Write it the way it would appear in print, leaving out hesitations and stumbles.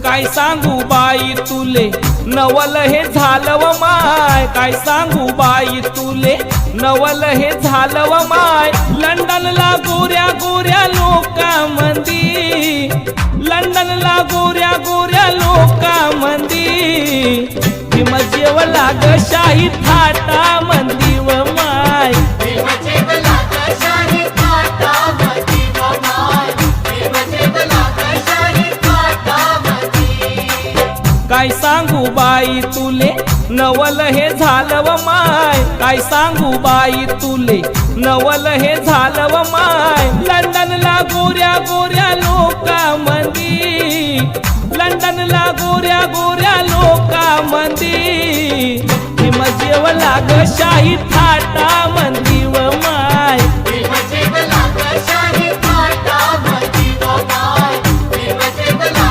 काय सांगू बाई तुले नवल हे झालं व माय, काय सांगू बाई तुले नवल हे झालं व माय। लंडनला गोऱ्या गोऱ्या लोकांमंदी, लंडनला गोऱ्या गोऱ्या लोकांमंदी भीम जेवला ग शाही थाटामंदी व माय। काय सांगू बाई तुले नवल हे झालं व माय, काय सांगू बाई तुले नवल हे झालं व माय। लंडनला गोऱ्या गोऱ्या लोकांमंदी, लंडनला गोऱ्या गोऱ्या लोकांमंदी भीम जेवला ग शाही थाटामंदी